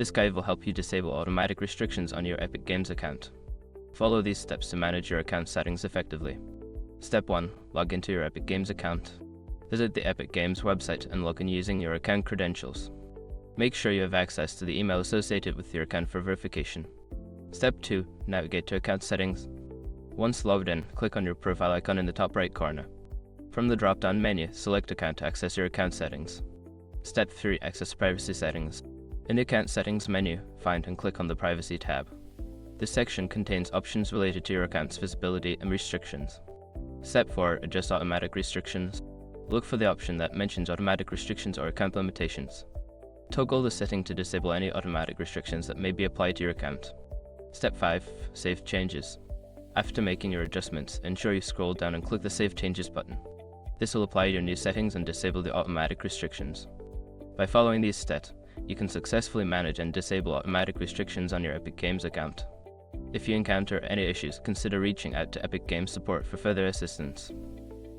This guide will help you disable automatic restrictions on your Epic Games account. Follow these steps to manage your account settings effectively. Step 1. Log into your Epic Games account. Visit the Epic Games website and log in using your account credentials. Make sure you have access to the email associated with your account for verification. Step 2. Navigate to Account Settings. Once logged in, click on your profile icon in the top right corner. From the drop-down menu, select Account to access your account settings. Step 3. Access Privacy Settings. In the Account Settings menu, find and click on the Privacy tab. This section contains options related to your account's visibility and restrictions. Step 4. Adjust automatic restrictions. Look for the option that mentions automatic restrictions or account limitations. Toggle the setting to disable any automatic restrictions that may be applied to your account. Step 5. Save changes. After making your adjustments, ensure you scroll down and click the Save Changes button. This will apply your new settings and disable the automatic restrictions. By following these steps, you can successfully manage and disable automatic restrictions on your Epic Games account. If you encounter any issues, consider reaching out to Epic Games support for further assistance.